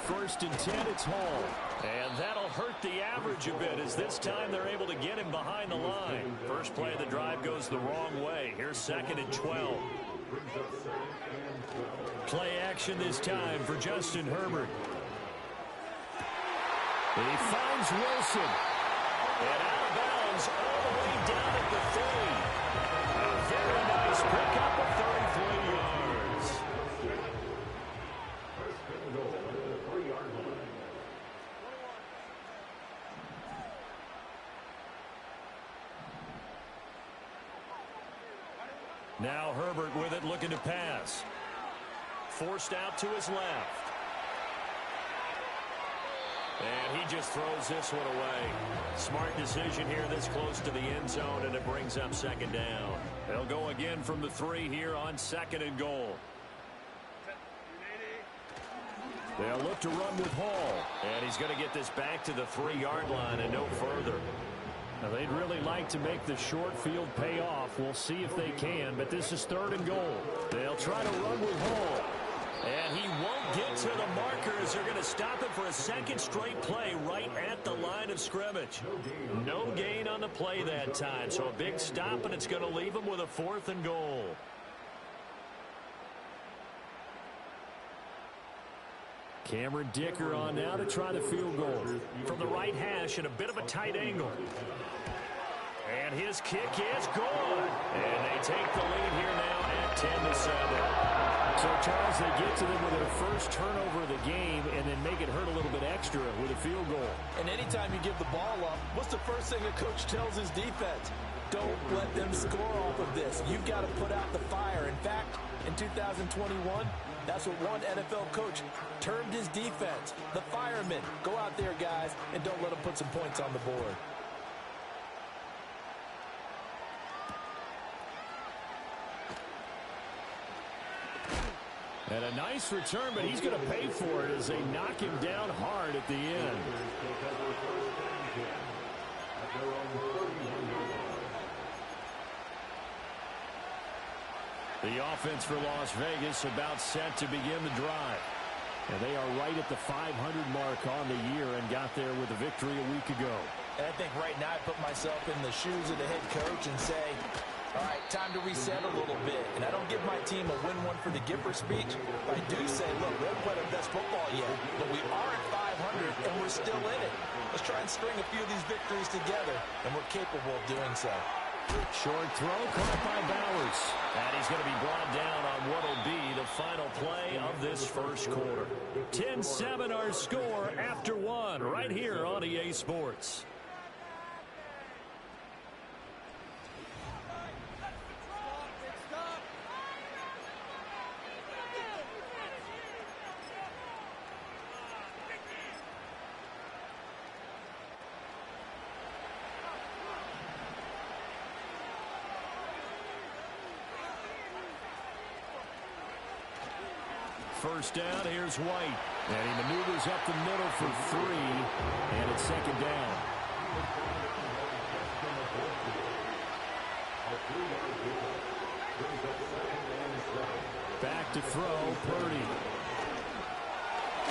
first and 10, it's Hall. And that'll hurt the average a bit as this time they're able to get him behind the line. First play of the drive goes the wrong way. Here's second and 12. Play action this time for Justin Herbert. He finds Wilson. And out of bounds all the way down at the 3. A very nice pickup of 33 yards. Now Herbert with it, looking to pass. Forced out to his left. And he just throws this one away. Smart decision here this close to the end zone, and it brings up second down. They'll go again from the 3 here on second and goal. They'll look to run with Hall. And he's going to get this back to the 3-yard line and no further. Now, they'd really like to make the short field pay off. We'll see if they can, but this is third and goal. They'll try to run with Hall. And he won't get to the marker as they're going to stop him for a second straight play right at the line of scrimmage. No gain on the play that time, so a big stop, and it's going to leave him with a 4th and goal. Cameron Dicker on now to try the field goal. From the right hash at a bit of a tight angle. And his kick is good. And they take the lead here now at 10-7. So, Charles, they get to them with their first turnover of the game and then make it hurt a little bit extra with a field goal. And anytime you give the ball up, what's the first thing a coach tells his defense? Don't let them score off of this. You've got to put out the fire. In fact, in 2021, that's what one NFL coach termed his defense, the firemen. Go out there, guys, and don't let them put some points on the board. And a nice return, but he's going to pay for it as they knock him down hard at the end. The offense for Las Vegas about set to begin the drive. And they are right at the 500 mark on the year and got there with a victory a week ago. And I think right now I put myself in the shoes of the head coach and say, all right, time to reset a little bit. And I don't give my team a win one for the Gipper speech. But I do say, look, we haven't played our best football yet, but we are at 500 and we're still in it. Let's try and string a few of these victories together, and we're capable of doing so. Short throw caught by Bowers. And he's going to be brought down on what will be the final play of this first quarter. 10-7 our score after 1 right here on EA Sports. First down, here's White. And he maneuvers up the middle for 3. And it's second down. Back to throw, Purdy.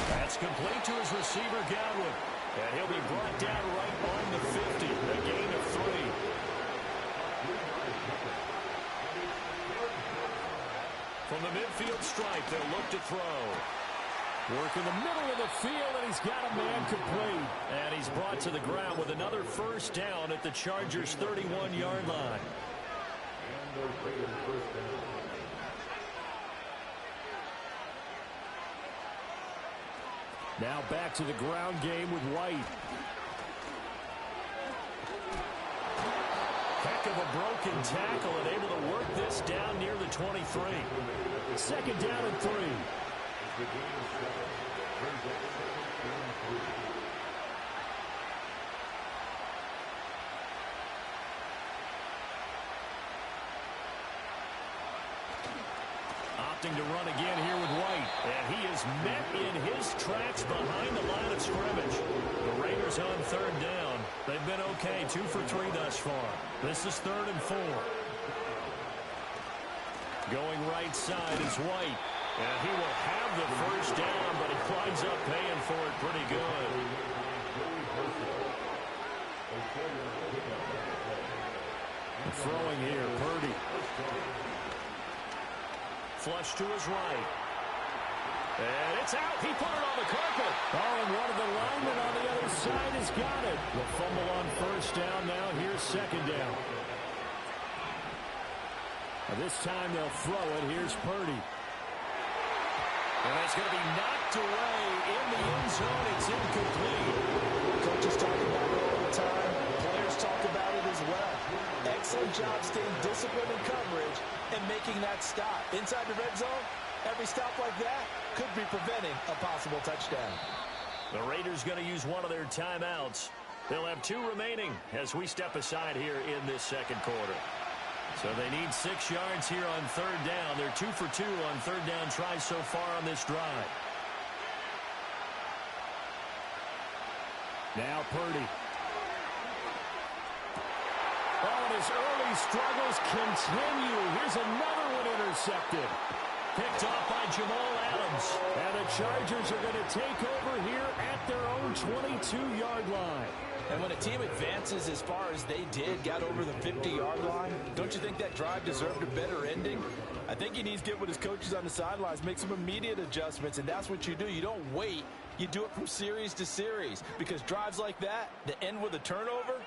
That's complete to his receiver, Godwin. And he'll be brought down right on the 50. A gain of 3. From the midfield stripe, they'll look to throw. Work in the middle of the field, and he's got a man complete. And he's brought to the ground with another first down at the Chargers' 31-yard line. Now back to the ground game with White. Heck of a broken tackle and able to work this down near the 23. Second down and 3. Opting to run again here with White. And he is met in his tracks behind the line of scrimmage. The Raiders on third down. They've been okay, 2 for 3 thus far. This is 3rd and 4. Going right side is White. And he will have the first down, but he winds up paying for it pretty good. Throwing here, Purdy. Flush to his right. And it's out. He put it on the carpet. Oh, and one of the linemen on the other side has got it. The fumble on first down now. Here's second down. Now this time they'll throw it. Here's Purdy. And that's going to be knocked away in the end zone. It's incomplete. Coaches talk about it all the time. Players talk about it as well. Excellent job staying disciplined in coverage and making that stop. Inside the red zone, every stop like that could be preventing a possible touchdown. The Raiders going to use one of their timeouts. They'll have 2 remaining as we step aside here in this second quarter. So they need 6 yards here on third down. They're 2 for 2 on third down tries so far on this drive. Now Purdy. Oh, and his early struggles continue. Here's another one intercepted. Picked off by Jamal Adams. And the Chargers are going to take over here at their own 22-yard line. And when a team advances as far as they did, got over the 50-yard line, don't you think that drive deserved a better ending? I think he needs to get with his coaches on the sidelines, make some immediate adjustments, and that's what you do. You don't wait. You do it from series to series, because drives like that end with a turnover,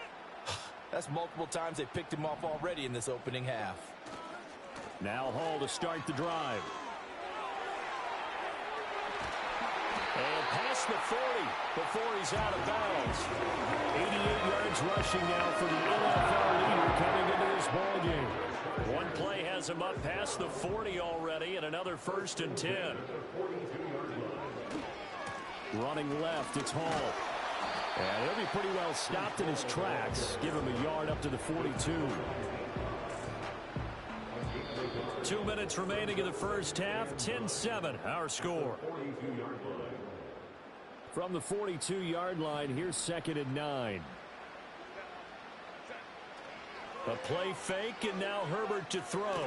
that's multiple times they picked him off already in this opening half. Now Hall to start the drive. And past the 40 before he's out of bounds. 88 yards rushing now for the NFL leader coming into this ballgame. One play has him up past the 40 already, and another 1st and 10. Running left, it's Hall. And he'll be pretty well stopped in his tracks. Give him a yard up to the 42. 2 minutes remaining in the first half. 10-7, our score. From the 42-yard line, here's 2nd and 9. A play fake, and now Herbert to throw.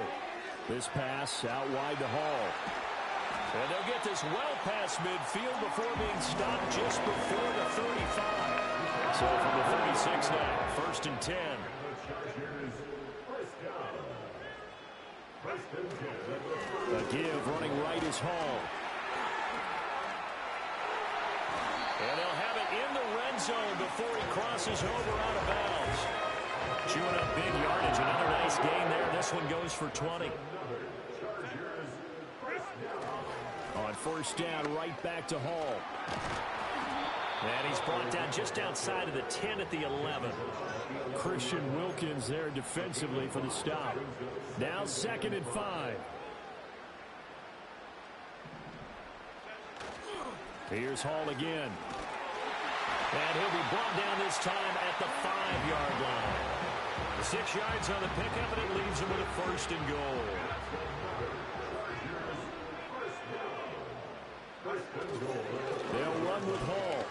This pass out wide to Hall. And they'll get this well past midfield before being stopped just before the 35. So from the 36 now, 1st and 10. A give running right is Hall. And they'll have it in the red zone before he crosses over out of bounds. Chewing up big yardage. Another nice gain there. This one goes for 20. On 1st down, right back to Hall. And he's brought down just outside of the 10 at the 11. Christian Wilkins there defensively for the stop. Now 2nd and 5. Here's Hall again. And he'll be brought down this time at the 5-yard line. 6 yards on the pickup, and it leaves him with a 1st and goal. They'll run with Hall.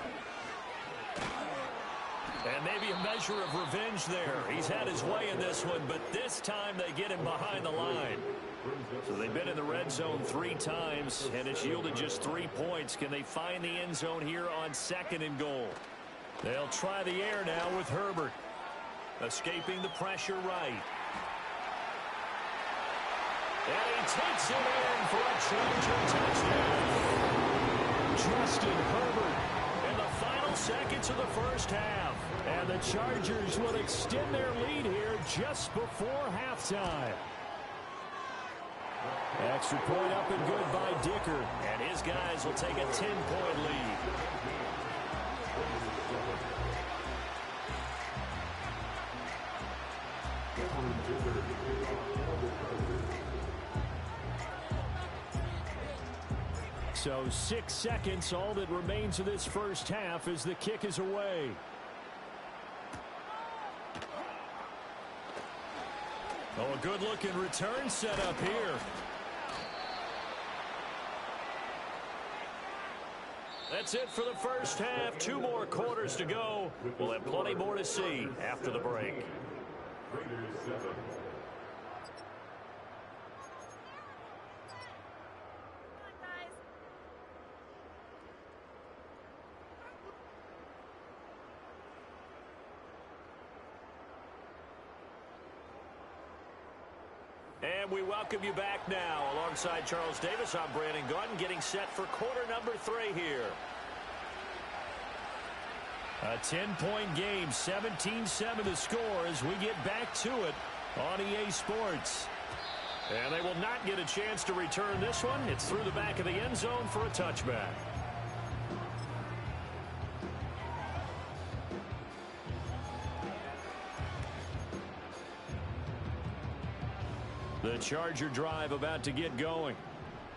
And maybe a measure of revenge there. He's had his way in this one, but this time they get him behind the line. So they've been in the red zone 3 times, and it's yielded just 3 points. Can they find the end zone here on 2nd and goal? They'll try the air now with Herbert. Escaping the pressure right. And he takes it in for a Charger touchdown. Justin Herbert in the final seconds of the first half. And the Chargers will extend their lead here just before halftime. Extra point up and good by Dicker. And his guys will take a 10-point lead. So 6 seconds, all that remains of this first half as the kick is away. Oh, a good-looking return set up here. That's it for the first half. 2 more quarters to go. We'll have plenty more to see after the break. And we welcome you back now. Alongside Charles Davis, I'm Brandon Gaudin, getting set for quarter number 3 here. A 10-point game, 17-7 the score as we get back to it on EA Sports. And they will not get a chance to return this one. It's through the back of the end zone for a touchback. The Charger drive about to get going.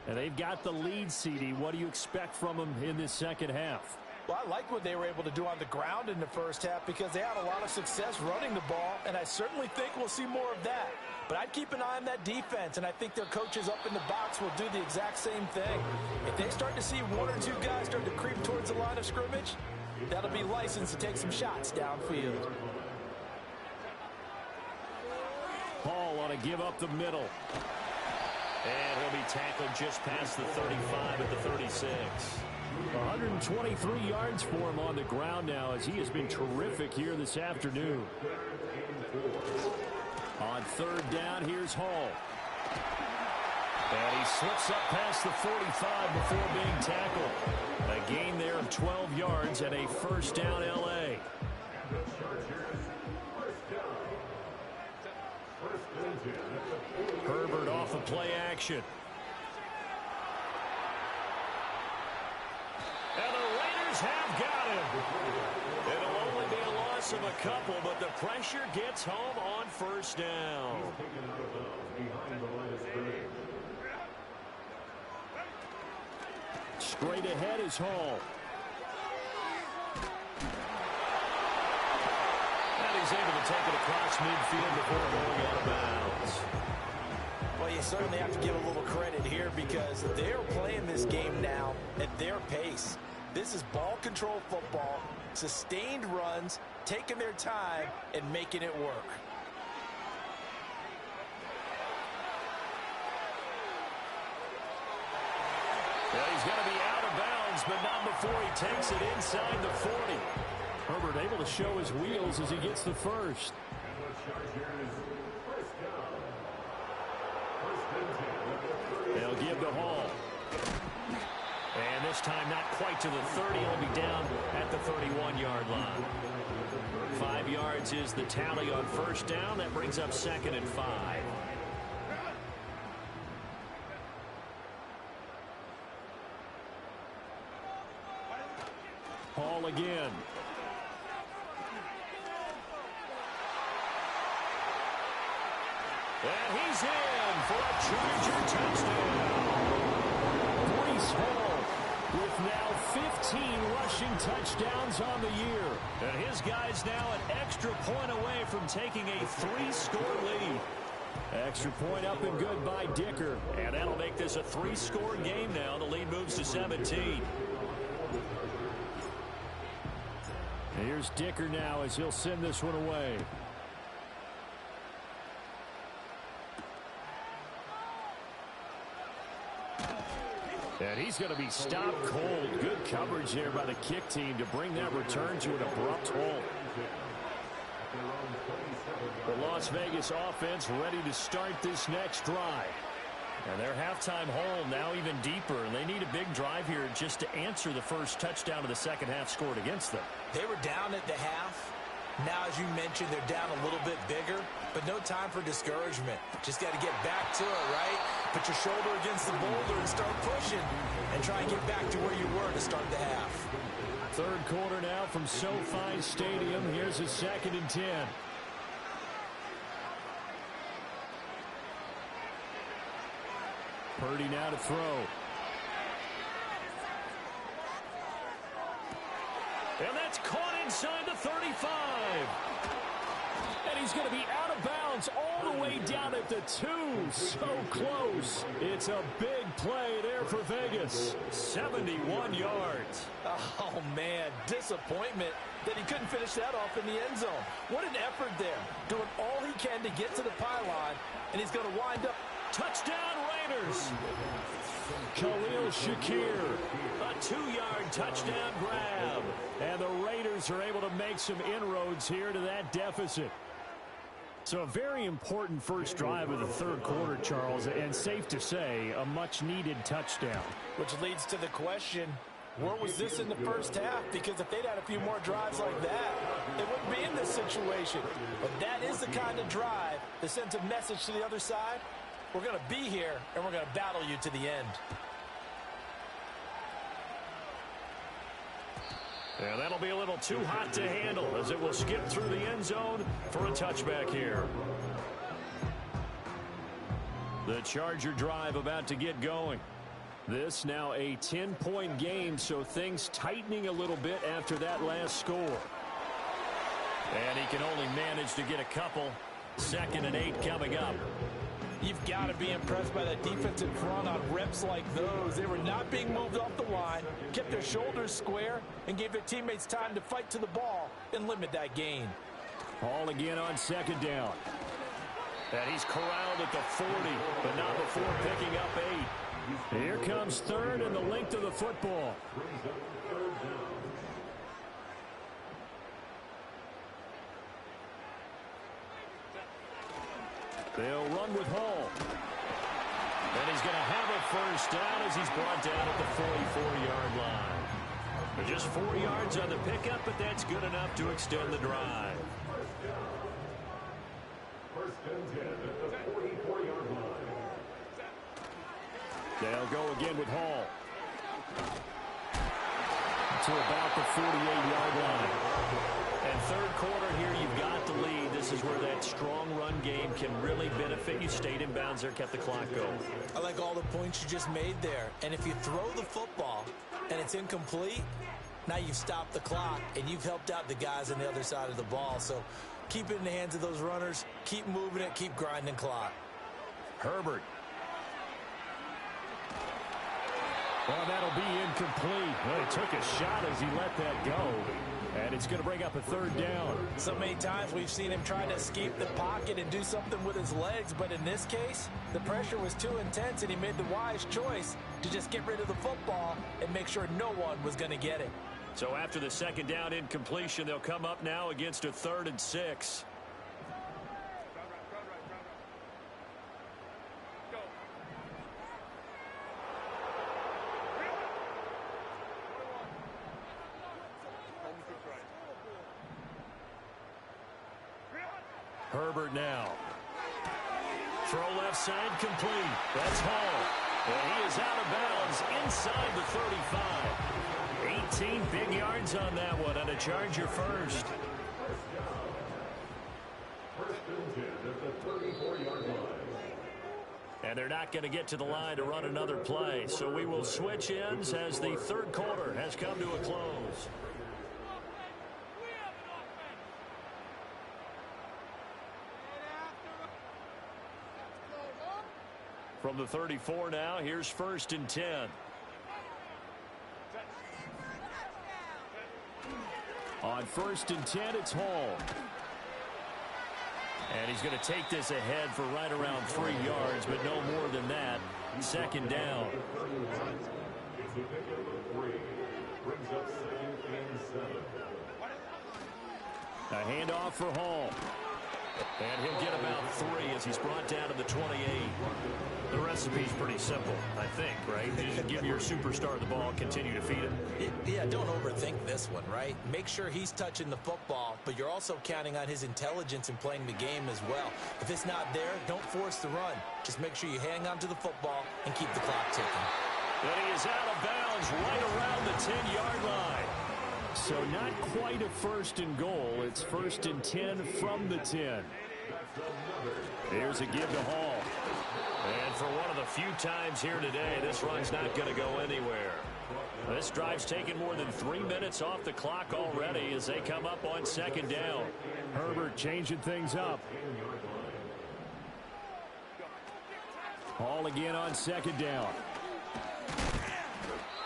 And they've got the lead, CD. What do you expect from them in this second half? Well, I like what they were able to do on the ground in the first half because they had a lot of success running the ball, and I certainly think we'll see more of that. But I'd keep an eye on that defense, and I think their coaches up in the box will do the exact same thing. If they start to see 1 or 2 guys start to creep towards the line of scrimmage, that'll be licensed to take some shots downfield. Hall on a give up the middle. And he'll be tackled just past the 35 at the 36. 123 yards for him on the ground now as he has been terrific here this afternoon. On third down, here's Hall. And he slips up past the 45 before being tackled. A gain there of 12 yards and a first down L.A. Herbert off of play action. And the Raiders have got him. It'll only be a loss of a couple, but the pressure gets home on first down. Straight ahead is Hall. And he's able to take it across midfield before going out of bounds. Well, you certainly have to give a little credit here because they're playing this game now at their pace. This is ball control football, sustained runs, taking their time, and making it work. Well, he's going to be out of bounds, but not before he takes it inside the 40. Herbert able to show his wheels as he gets the first. They'll give the Hall. And this time not quite to the 30. He'll be down at the 31-yard line. 5 yards is the tally on first down. That brings up 2nd and 5. Hall again. And he's in for a Charger touchdown. Breece Hall with now 15 rushing touchdowns on the year. And his guy's now an extra point away from taking a 3-score lead. Extra point up and good by Dicker. And that'll make this a 3-score game now. The lead moves to 17. Here's Dicker now as he'll send this one away. And he's going to be stopped cold. Good coverage there by the kick team to bring that return to an abrupt halt. The Las Vegas offense ready to start this next drive. And their halftime hole now even deeper, and they need a big drive here just to answer the first touchdown of the second half scored against them. They were down at the half. Now, as you mentioned, they're down a little bit bigger, but no time for discouragement. Just got to get back to it, right? Put your shoulder against the boulder and start pushing and try and get back to where you were to start the half. Third quarter now from SoFi Stadium. Here's a 2nd and 10. Purdy now to throw. And that's caught inside the 35. And he's going to be out of bounds all the way down at the 2. So close. It's a big play there for Vegas. 71 yards. Oh, man, disappointment that he couldn't finish that off in the end zone. What an effort there. Doing all he can to get to the pylon, and he's going to wind up. Touchdown Raiders. Khalil Shakir. A 2-yard touchdown grab. And the Raiders are able to make some inroads here to that deficit. So a very important first drive of the third quarter, Charles, and safe to say, a much-needed touchdown. Which leads to the question, where was this in the first half? Because if they'd had a few more drives like that, they wouldn't be in this situation. But that is the kind of drive that sends a message to the other side. We're going to be here, and we're going to battle you to the end. Yeah, that'll be a little too hot to handle as it will skip through the end zone for a touchback here. The Charger drive about to get going. This now a 10-point game, so things tightening a little bit after that last score. And he can only manage to get a couple. 2nd and 8 coming up. You've got to be impressed by that defensive front on reps like those. They were not being moved off the line, kept their shoulders square, and gave their teammates time to fight to the ball and limit that gain. Hall again on 2nd down. And he's corralled at the 40, but not before picking up 8. Here comes 3rd and the length of the football. They'll run with Hall. And he's going to have a first down as he's brought down at the 44-yard line. But just 4 yards on the pickup, but that's good enough to extend the drive. First and 10 at the 44-yard line. They'll go again with Hall. To about the 48-yard line. And third quarter here, you've got the lead. This is where that strong run game can really benefit you. Stayed in bounds there, kept the clock going. I like all the points you just made there. And if you throw the football and it's incomplete, now you've stopped the clock and you've helped out the guys on the other side of the ball. So keep it in the hands of those runners. Keep moving it. Keep grinding clock. Herbert. Well, that'll be incomplete. Well, he took a shot as he let that go. And it's going to bring up a 3rd down. So many times we've seen him try to escape the pocket and do something with his legs. But in this case, the pressure was too intense, and he made the wise choice to just get rid of the football and make sure no one was going to get it. So after the 2nd down incompletion, they'll come up now against a 3rd and 6. Herbert now. Throw left side complete. That's Hall. And he is out of bounds inside the 35. 18 big yards on that one, and a Charger first. First and 10 at the 34-yard line. And they're not going to get to the line to run another play. So we will switch ends as the third quarter has come to a close. From the 34 now, here's 1st and 10. On 1st and 10, it's Hall. And he's going to take this ahead for right around 3 yards, but no more than that. 2nd down. A handoff for Hall. And he'll get about 3 as he's brought down to the 28. The recipe's pretty simple, I think, right? You just give your superstar the ball, continue to feed him. Yeah, don't overthink this one, right? Make sure he's touching the football, but you're also counting on his intelligence in playing the game as well. If it's not there, don't force the run. Just make sure you hang on to the football and keep the clock ticking. And he is out of bounds right around the 10-yard line. So not quite a 1st and goal. It's 1st and 10 from the 10. Here's a give to Hall. And for one of the few times here today, this run's not going to go anywhere. This drive's taken more than 3 minutes off the clock already as they come up on 2nd down. Herbert changing things up. Hall again on 2nd down.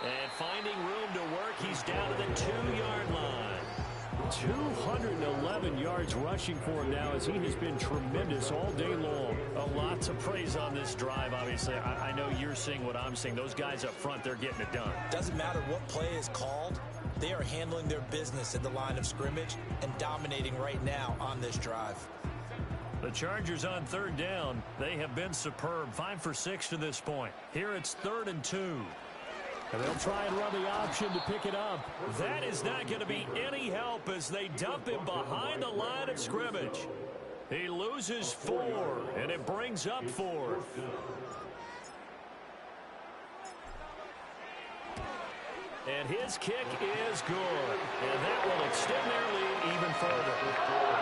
And finding room to work, he's down to the 2-yard line. 211 yards rushing for him now as he has been tremendous all day long. A lot to praise on this drive, obviously. I know you're seeing what I'm seeing. Those guys up front, they're getting it done. Doesn't matter what play is called. They are handling their business at the line of scrimmage and dominating right now on this drive. The Chargers on third down. They have been superb. 5 for 6 to this point. Here it's 3rd and 2. And they'll try and run the option to pick it up. That is not going to be any help as they dump him behind the line of scrimmage. He loses 4, and it brings up 4th. And his kick is good. And that will extend their lead even further.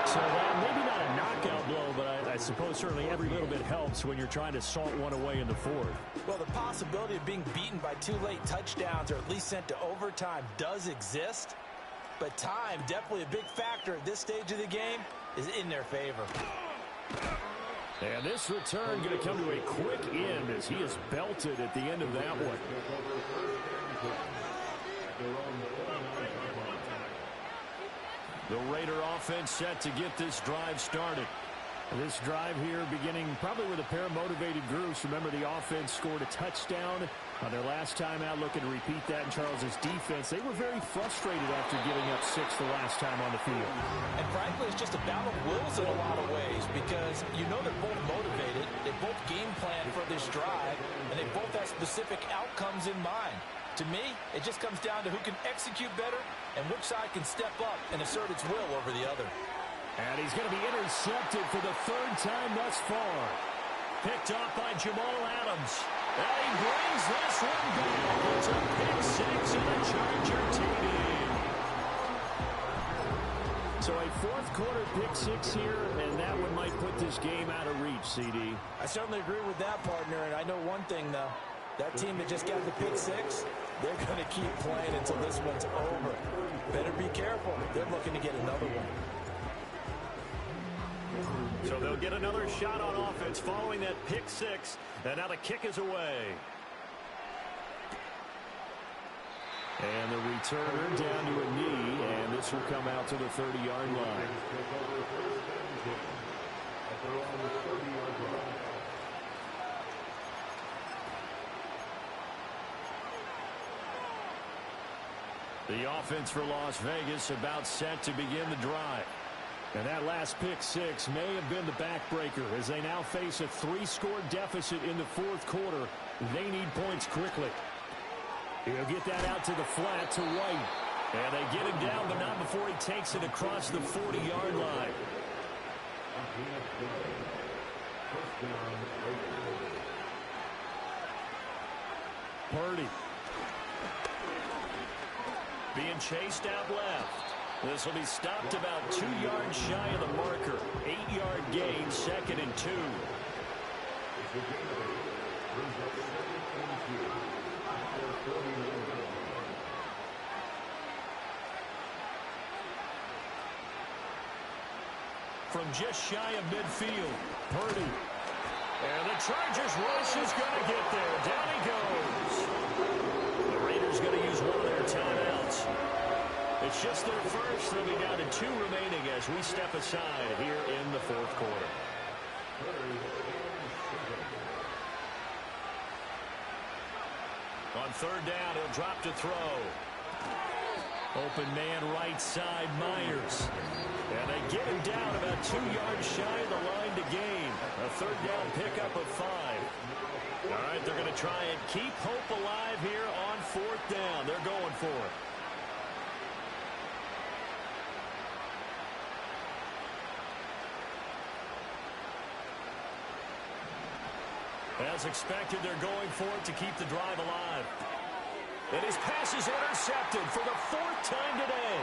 So maybe not a knockout blow, but I suppose certainly every little bit helps when you're trying to salt one away in the 4th. Well, the possibility of being beaten by 2 late touchdowns or at least sent to overtime does exist. But time, definitely a big factor at this stage of the game, is in their favor. And this return going to come to a quick end as he is belted at the end of that one. The Raider offense set to get this drive started. This drive here beginning probably with a pair of motivated groups. Remember, the offense scored a touchdown on their last time out, looking to repeat that in Charles's defense. They were very frustrated after giving up 6 the last time on the field. And frankly, it's just a battle of wills in a lot of ways because you know they're both motivated. They both game plan for this drive, and they both have specific outcomes in mind. To me, it just comes down to who can execute better and which side can step up and assert its will over the other. And he's going to be intercepted for the 3rd time thus far. Picked off by Jamal Adams. And he brings this one back. It's a pick 6 and a Charger TD. So a 4th quarter pick 6 here, and that one might put this game out of reach, CD. I certainly agree with that, partner, and I know one thing, though. That team that just got the pick 6, they're going to keep playing until this one's over. Better be careful. They're looking to get another one. So they'll get another shot on offense following that pick 6. And now the kick is away. And the returner down to a knee. And this will come out to the 30-yard line. The offense for Las Vegas about set to begin the drive. And that last pick 6 may have been the backbreaker as they now face a 3-score deficit in the 4th quarter. They need points quickly. He'll get that out to the flat to White. And they get him down, but not before he takes it across the 40-yard line. Purdy. Being chased out left. This will be stopped about 2 yards shy of the marker. 8-yard gain, 2nd and 2. From just shy of midfield, Purdy. And the Chargers rush is going to get there. Down he goes. The Raiders going to use one of their timeouts. It's just their first. They'll be down to 2 remaining as we step aside here in the 4th quarter. On 3rd down, he'll drop to throw. Open man right side, Myers. And they get him down about 2 yards shy of the line to gain. A 3rd down pickup of 5. All right, they're going to try and keep hope alive here on 4th down. They're going for it. As expected, they're going for it to keep the drive alive. And his pass is intercepted for the 4th time today.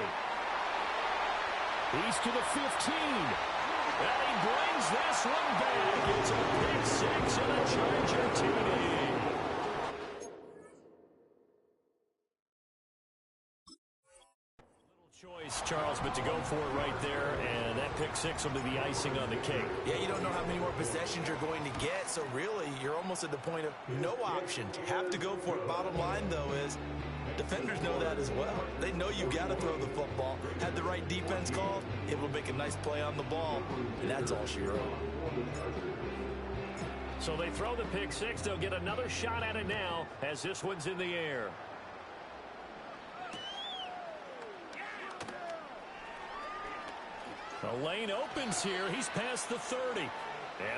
He's to the 15. And he brings this one back. It's a pick 6 and a Charger TD. Choice, Charles, but to go for it right there, and that pick 6 will be the icing on the cake. Yeah, you don't know how many more possessions you're going to get, so really, you're almost at the point of no options. Have to go for it. Bottom line, though, is defenders know that as well. They know you got to throw the football. Had the right defense called, able to make a nice play on the ball, and that's all she wrote. So they throw the pick 6. They'll get another shot at it now as this one's in the air. The lane opens here. He's past the 30. And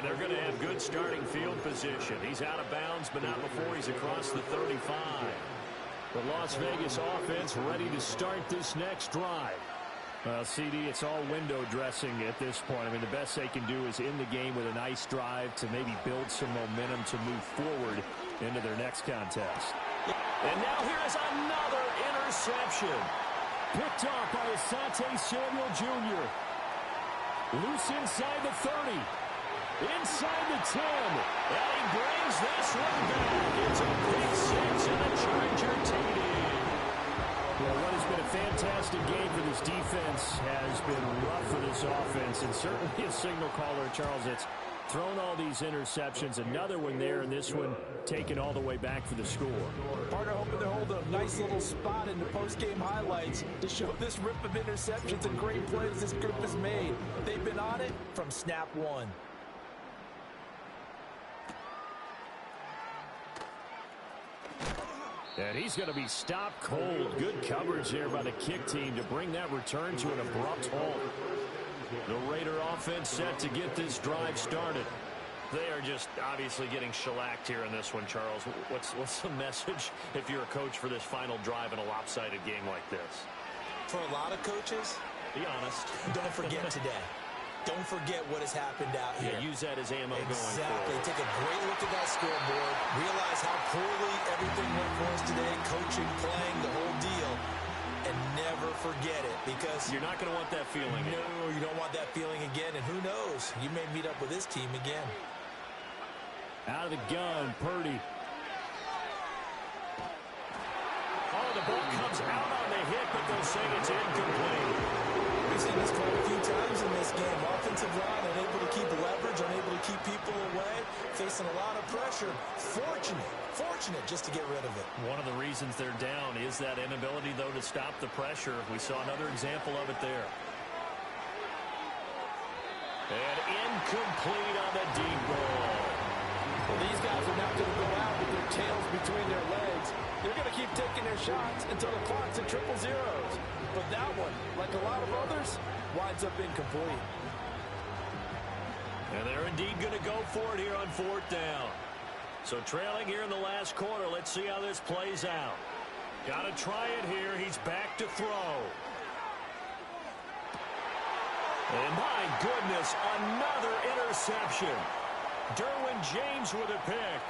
they're going to have good starting field position. He's out of bounds, but not before he's across the 35. The Las Vegas offense ready to start this next drive. Well, CD, it's all window dressing at this point. I mean, the best they can do is end the game with a nice drive to maybe build some momentum to move forward into their next contest. And now here is another interception. Picked off by Asante Samuel Jr. Loose inside the 30. Inside the 10. And he brings this one back. It's a big 6 and a Charger TD. Well, what has been a fantastic game for this defense has been rough for this offense. And certainly a signal caller, Charles, that's thrown all these interceptions. Another one there, and this one taken all the way back for the score. Partner hoping to hold a nice little spot in the post-game highlights to show this rip of interceptions and great plays this group has made. They've been on it from snap one. And he's going to be stopped cold. Good coverage there by the kick team to bring that return to an abrupt halt. The Raider offense set to get this drive started. They are just obviously getting shellacked here in this one, Charles. What's the message if you're a coach for this final drive in a lopsided game like this? For a lot of coaches, be honest. Don't forget today. Don't forget what has happened out here. Yeah, use that as ammo going forward. Exactly. Take a great look at that scoreboard. Realize how poorly everything went for us today. Coaching, playing, the whole deal. And never forget it, because you're not going to want that feeling. No, you don't want that feeling again. And who knows? You may meet up with this team again. Out of the gun, Purdy. Oh, the ball comes out on the hit, but they'll say it's incomplete. We've seen this quite a few times in this game. Offensive line unable to keep leverage, unable to keep people away, facing a lot of pressure. Fortunate just to get rid of it. One of the reasons they're down is that inability, though, to stop the pressure. We saw another example of it there. And incomplete on the deep ball. Well, these guys are not going to go out with their tails between their legs. They're going to keep taking their shots until the clock's at triple zeros. But that one, like a lot of others, winds up incomplete. And they're indeed going to go for it here on 4th down. So trailing here in the last quarter, let's see how this plays out. Got to try it here. He's back to throw. And my goodness, another interception. Derwin James with a pick.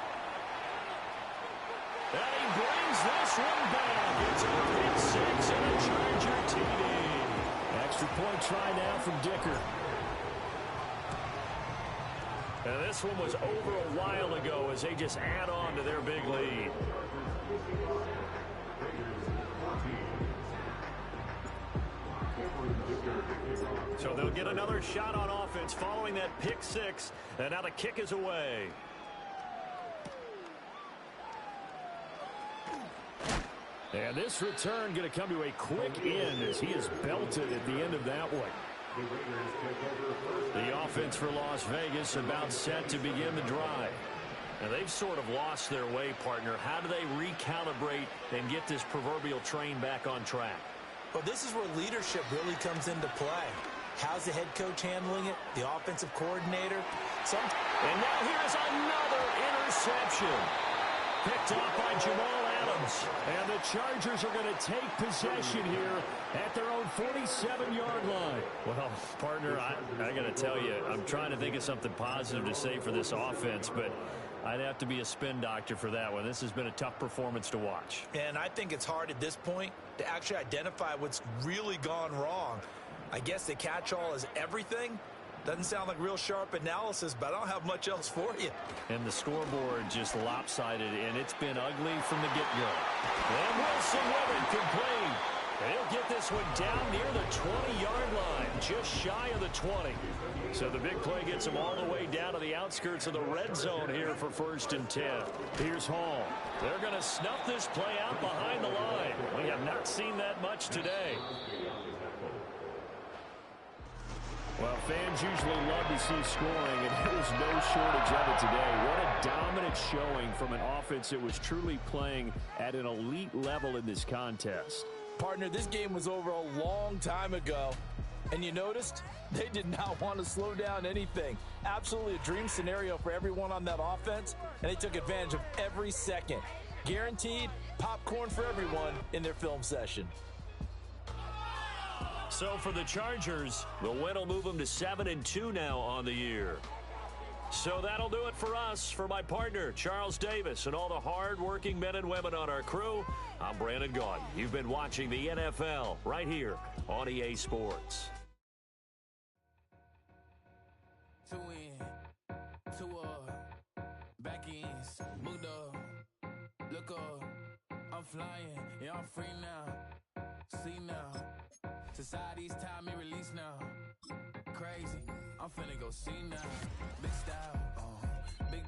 And he brings this one back. It's a pick 6 and a Charger TD. Extra point try now from Dicker. And this one was over a while ago as they just add on to their big lead. So they'll get another shot on offense following that pick 6. And now the kick is away. And this return going to come to a quick end as he is belted at the end of that one. The offense for Las Vegas about set to begin the drive. And they've sort of lost their way, partner. How do they recalibrate and get this proverbial train back on track? Well, this is where leadership really comes into play. How's the head coach handling it? The offensive coordinator? And now here's another interception. Picked off by Jamal Adams. And the Chargers are going to take possession here at their own 47-yard line. Well, partner, I got to tell you, I'm trying to think of something positive to say for this offense, but I'd have to be a spin doctor for that one. This has been a tough performance to watch. And I think it's hard at this point to actually identify what's really gone wrong. I guess the catch-all is everything. Doesn't sound like real sharp analysis, but I don't have much else for you. And the scoreboard just lopsided, and it's been ugly from the get-go. And Wilson with it, complete. And he'll get this one down near the 20-yard line, just shy of the 20. So the big play gets him all the way down to the outskirts of the red zone here for 1st and 10. Here's Hall. They're going to snuff this play out behind the line. We have not seen that much today. Well, fans usually love to see scoring, and there was no shortage of it today. What a dominant showing from an offense that was truly playing at an elite level in this contest. Partner, this game was over a long time ago. And you noticed they did not want to slow down anything. Absolutely a dream scenario for everyone on that offense, and they took advantage of every second. Guaranteed popcorn for everyone in their film session. So for the Chargers, the win will move them to 7-2 now on the year. So that'll do it for us. For my partner, Charles Davis, and all the hard-working men and women on our crew, I'm Brandon Gaudin. You've been watching the NFL right here on EA Sports. Two in, two up, back ends, moved up, look up, I'm flying, yeah, I'm free now, see now, society's time me release now, crazy, I'm finna go see now, big style, big day.